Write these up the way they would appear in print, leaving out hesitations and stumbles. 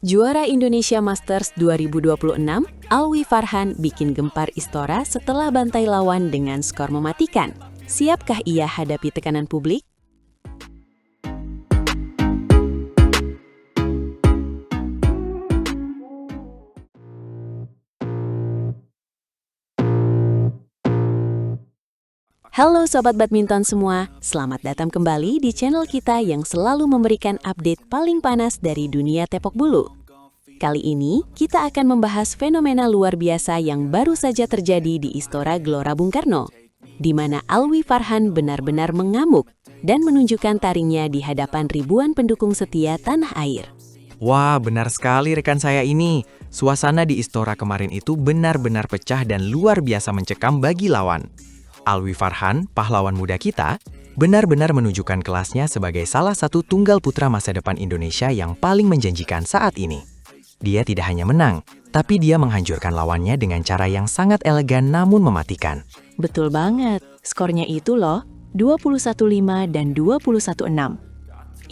Juara Indonesia Masters 2026, Alwi Farhan bikin gempar Istora setelah bantai lawan dengan skor mematikan. Siapkah ia hadapi tekanan publik? Halo Sobat Badminton semua, selamat datang kembali di channel kita yang selalu memberikan update paling panas dari dunia tepok bulu. Kali ini, kita akan membahas fenomena luar biasa yang baru saja terjadi di Istora Gelora Bung Karno, di mana Alwi Farhan benar-benar mengamuk dan menunjukkan taringnya di hadapan ribuan pendukung setia tanah air. Wah, benar sekali rekan saya ini. Suasana di Istora kemarin itu benar-benar pecah dan luar biasa mencekam bagi lawan. Alwi Farhan, pahlawan muda kita, benar-benar menunjukkan kelasnya sebagai salah satu tunggal putra masa depan Indonesia yang paling menjanjikan saat ini. Dia tidak hanya menang, tapi dia menghancurkan lawannya dengan cara yang sangat elegan namun mematikan. Betul banget, skornya itu loh, 21-5 dan 21-6.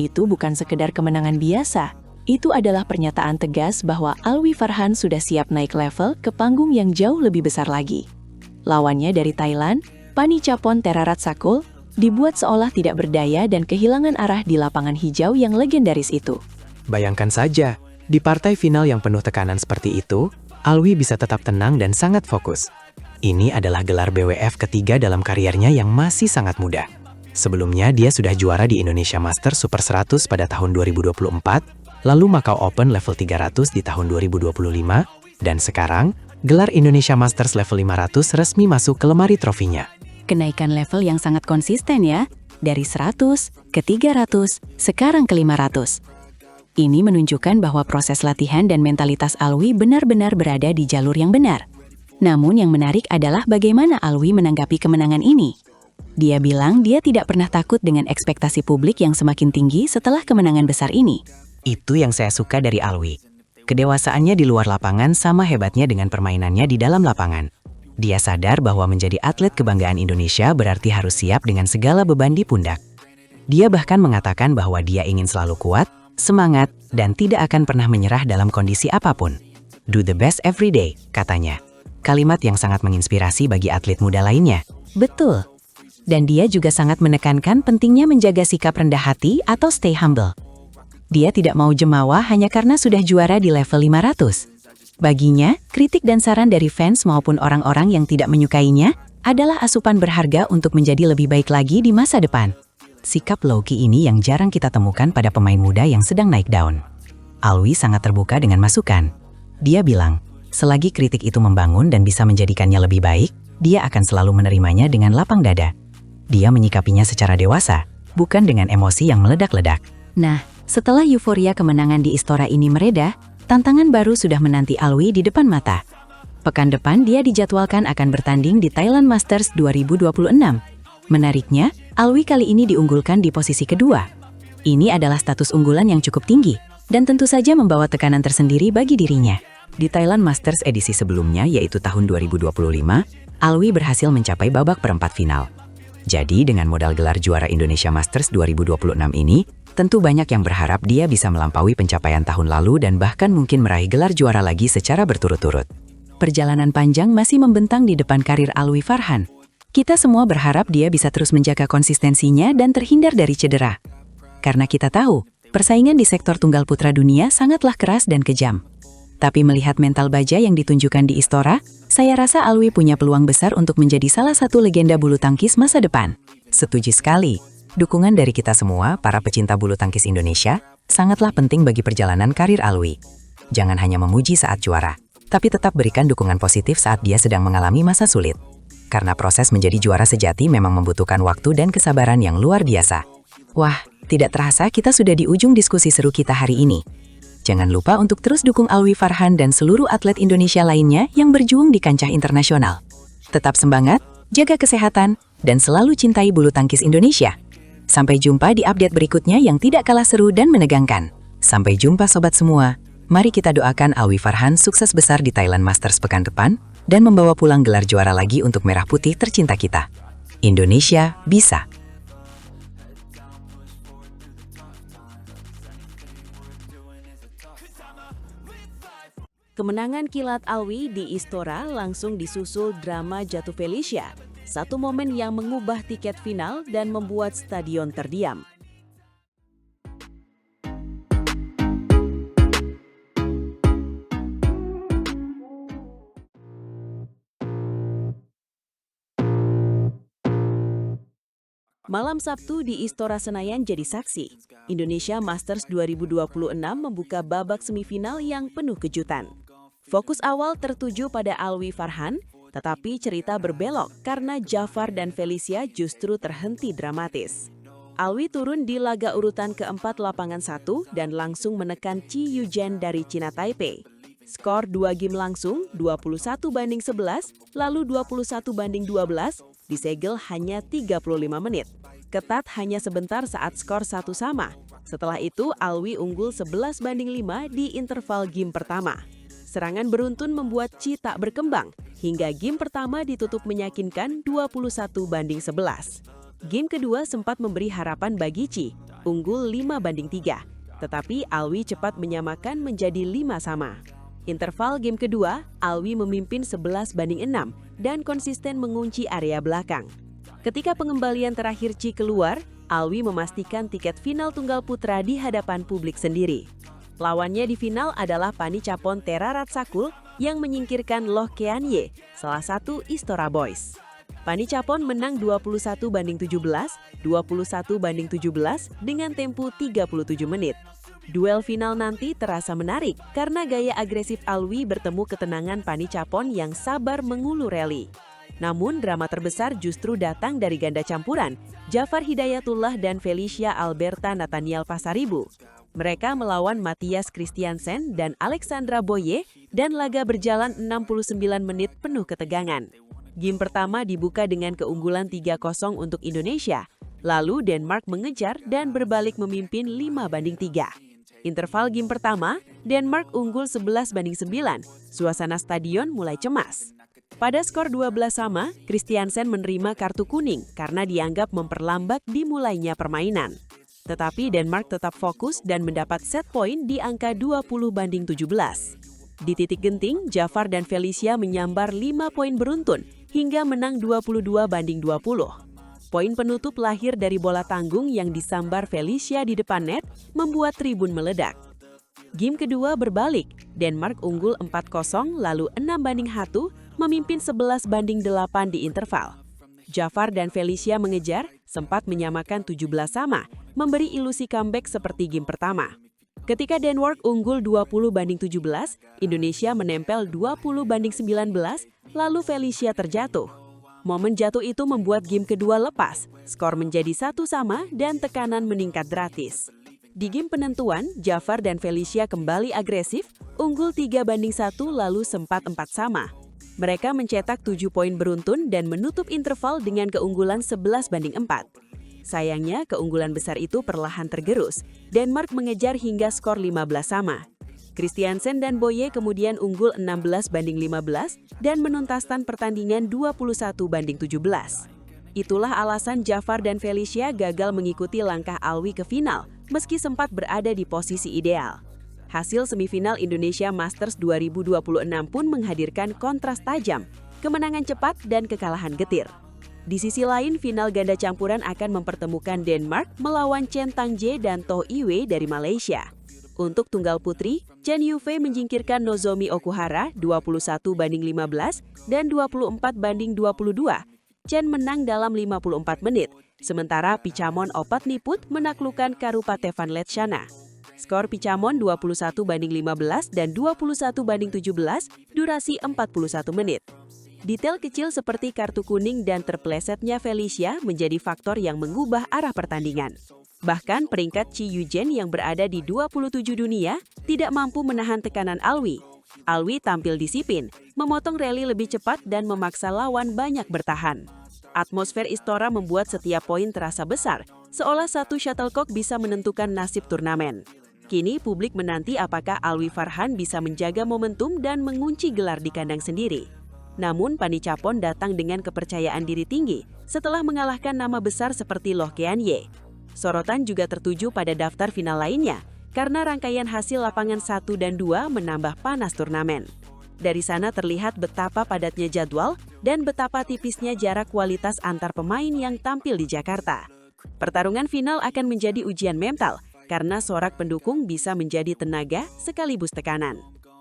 Itu bukan sekedar kemenangan biasa, itu adalah pernyataan tegas bahwa Alwi Farhan sudah siap naik level ke panggung yang jauh lebih besar lagi. Lawannya dari Thailand, Panicapon Theraratsakhul, dibuat seolah tidak berdaya dan kehilangan arah di lapangan hijau yang legendaris itu. Bayangkan saja, di partai final yang penuh tekanan seperti itu, Alwi bisa tetap tenang dan sangat fokus. Ini adalah gelar BWF ketiga dalam kariernya yang masih sangat muda. Sebelumnya, dia sudah juara di Indonesia Masters Super 100 pada tahun 2024, lalu Macau Open level 300 di tahun 2025, dan sekarang, gelar Indonesia Masters level 500 resmi masuk ke lemari trofinya. Kenaikan level yang sangat konsisten ya, dari 100 ke 300, sekarang ke 500. Ini menunjukkan bahwa proses latihan dan mentalitas Alwi benar-benar berada di jalur yang benar. Namun yang menarik adalah bagaimana Alwi menanggapi kemenangan ini. Dia bilang dia tidak pernah takut dengan ekspektasi publik yang semakin tinggi setelah kemenangan besar ini. Itu yang saya suka dari Alwi. Kedewasaannya di luar lapangan sama hebatnya dengan permainannya di dalam lapangan. Dia sadar bahwa menjadi atlet kebanggaan Indonesia berarti harus siap dengan segala beban di pundak. Dia bahkan mengatakan bahwa dia ingin selalu kuat, semangat, dan tidak akan pernah menyerah dalam kondisi apapun. Do the best every day, katanya. Kalimat yang sangat menginspirasi bagi atlet muda lainnya. Betul. Dan dia juga sangat menekankan pentingnya menjaga sikap rendah hati atau stay humble. Dia tidak mau jemawa hanya karena sudah juara di level 500. Baginya, kritik dan saran dari fans maupun orang-orang yang tidak menyukainya adalah asupan berharga untuk menjadi lebih baik lagi di masa depan. Sikap low-key ini yang jarang kita temukan pada pemain muda yang sedang naik daun. Alwi sangat terbuka dengan masukan. Dia bilang, selagi kritik itu membangun dan bisa menjadikannya lebih baik, dia akan selalu menerimanya dengan lapang dada. Dia menyikapinya secara dewasa, bukan dengan emosi yang meledak-ledak. Nah, setelah euforia kemenangan di Istora ini mereda, tantangan baru sudah menanti Alwi di depan mata. Pekan depan dia dijadwalkan akan bertanding di Thailand Masters 2026. Menariknya, Alwi kali ini diunggulkan di posisi kedua. Ini adalah status unggulan yang cukup tinggi, dan tentu saja membawa tekanan tersendiri bagi dirinya. Di Thailand Masters edisi sebelumnya, yaitu tahun 2025, Alwi berhasil mencapai babak perempat final. Jadi dengan modal gelar juara Indonesia Masters 2026 ini, tentu banyak yang berharap dia bisa melampaui pencapaian tahun lalu dan bahkan mungkin meraih gelar juara lagi secara berturut-turut. Perjalanan panjang masih membentang di depan karir Alwi Farhan. Kita semua berharap dia bisa terus menjaga konsistensinya dan terhindar dari cedera. Karena kita tahu, persaingan di sektor tunggal putra dunia sangatlah keras dan kejam. Tapi melihat mental baja yang ditunjukkan di Istora, saya rasa Alwi punya peluang besar untuk menjadi salah satu legenda bulu tangkis masa depan. Setuju sekali. Dukungan dari kita semua, para pecinta bulu tangkis Indonesia, sangatlah penting bagi perjalanan karir Alwi. Jangan hanya memuji saat juara, tapi tetap berikan dukungan positif saat dia sedang mengalami masa sulit. Karena proses menjadi juara sejati memang membutuhkan waktu dan kesabaran yang luar biasa. Wah, tidak terasa kita sudah di ujung diskusi seru kita hari ini. Jangan lupa untuk terus dukung Alwi Farhan dan seluruh atlet Indonesia lainnya yang berjuang di kancah internasional. Tetap semangat, jaga kesehatan, dan selalu cintai bulu tangkis Indonesia. Sampai jumpa di update berikutnya yang tidak kalah seru dan menegangkan. Sampai jumpa sobat semua. Mari kita doakan Alwi Farhan sukses besar di Thailand Masters pekan depan dan membawa pulang gelar juara lagi untuk Merah Putih tercinta kita. Indonesia bisa! Kemenangan kilat Alwi di Istora langsung disusul drama jatuh Felicia, satu momen yang mengubah tiket final dan membuat stadion terdiam. Malam Sabtu di Istora Senayan jadi saksi. Indonesia Masters 2026 membuka babak semifinal yang penuh kejutan. Fokus awal tertuju pada Alwi Farhan, tetapi cerita berbelok karena Jafar dan Felicia justru terhenti dramatis. Alwi turun di laga urutan keempat lapangan 1 dan langsung menekan Chi Yujen dari Cina Taipei. Skor 2 game langsung 21-11, lalu 21-12, disegel hanya 35 menit. Ketat hanya sebentar saat skor 1 sama. Setelah itu, Alwi unggul 11-5 di interval game pertama. Serangan beruntun membuat Chi tak berkembang, hingga game pertama ditutup meyakinkan 21-11. Game kedua sempat memberi harapan bagi Chi, unggul 5-3, tetapi Alwi cepat menyamakan menjadi 5 sama. Interval game kedua, Alwi memimpin 11-6 dan konsisten mengunci area belakang. Ketika pengembalian terakhir Chi keluar, Alwi memastikan tiket final tunggal putra di hadapan publik sendiri. Lawannya di final adalah Panicapon Theraratsakhul yang menyingkirkan Loh Kean-ye, salah satu Istora Boys. Panicapon menang 21-17, 21-17 dengan tempo 37 menit. Duel final nanti terasa menarik karena gaya agresif Alwi bertemu ketenangan Panicapon yang sabar mengulu rally. Namun drama terbesar justru datang dari ganda campuran, Jafar Hidayatullah dan Felicia Alberta Nathaniel Pasaribu. Mereka melawan Matthias Christiansen dan Alexandra Boye dan laga berjalan 69 menit penuh ketegangan. Game pertama dibuka dengan keunggulan 3-0 untuk Indonesia, lalu Denmark mengejar dan berbalik memimpin 5-3. Interval game pertama, Denmark unggul 11-9, suasana stadion mulai cemas. Pada skor 12 sama, Christiansen menerima kartu kuning karena dianggap memperlambat dimulainya permainan. Tetapi Denmark tetap fokus dan mendapat set point di angka 20-17. Di titik genting, Jafar dan Felicia menyambar 5 poin beruntun hingga menang 22-20. Poin penutup lahir dari bola tanggung yang disambar Felicia di depan net, membuat tribun meledak. Game kedua berbalik, Denmark unggul 4-0 lalu 6-1, memimpin 11-8 di interval. Jafar dan Felicia mengejar, sempat menyamakan 17 sama, memberi ilusi comeback seperti game pertama. Ketika Denmark unggul 20-17, Indonesia menempel 20-19, lalu Felicia terjatuh. Momen jatuh itu membuat game kedua lepas, skor menjadi 1 sama dan tekanan meningkat drastis. Di game penentuan, Jafar dan Felicia kembali agresif, unggul 3-1 lalu sempat 4 sama. Mereka mencetak 7 poin beruntun dan menutup interval dengan keunggulan 11-4. Sayangnya, keunggulan besar itu perlahan tergerus. Denmark mengejar hingga skor 15 sama. Christiansen dan Boye kemudian unggul 16-15 dan menuntaskan pertandingan 21-17. Itulah alasan Jafar dan Felicia gagal mengikuti langkah Alwi ke final, meski sempat berada di posisi ideal. Hasil semifinal Indonesia Masters 2026 pun menghadirkan kontras tajam, kemenangan cepat dan kekalahan getir. Di sisi lain, final ganda campuran akan mempertemukan Denmark melawan Chen Tang-jae dan Toh Iwei dari Malaysia. Untuk tunggal putri, Chen Yufei menjingkirkan Nozomi Okuhara 21-15 dan 24-22. Chen menang dalam 54 menit, sementara Pichamon Opatniput menaklukkan Karupatevan Letshana. Skor Pichamon 21-15 dan 21-17, durasi 41 menit. Detail kecil seperti kartu kuning dan terpelesetnya Felicia menjadi faktor yang mengubah arah pertandingan. Bahkan peringkat Chi Yujen yang berada di 27 dunia tidak mampu menahan tekanan Alwi. Alwi tampil disiplin, memotong rally lebih cepat dan memaksa lawan banyak bertahan. Atmosfer Istora membuat setiap poin terasa besar, seolah satu shuttlecock bisa menentukan nasib turnamen. Kini publik menanti apakah Alwi Farhan bisa menjaga momentum dan mengunci gelar di kandang sendiri. Namun Panicapon datang dengan kepercayaan diri tinggi setelah mengalahkan nama besar seperti Loh Kean-ye. Sorotan juga tertuju pada daftar final lainnya, karena rangkaian hasil lapangan 1 dan 2 menambah panas turnamen. Dari sana terlihat betapa padatnya jadwal dan betapa tipisnya jarak kualitas antar pemain yang tampil di Jakarta. Pertarungan final akan menjadi ujian mental karena sorak pendukung bisa menjadi tenaga sekaligus tekanan.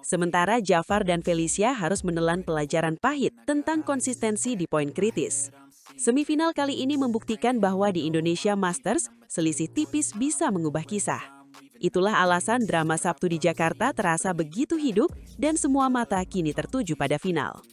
Sementara Jafar dan Felicia harus menelan pelajaran pahit tentang konsistensi di poin kritis. Semifinal kali ini membuktikan bahwa di Indonesia Masters, selisih tipis bisa mengubah kisah. Itulah alasan drama Sabtu di Jakarta terasa begitu hidup dan semua mata kini tertuju pada final.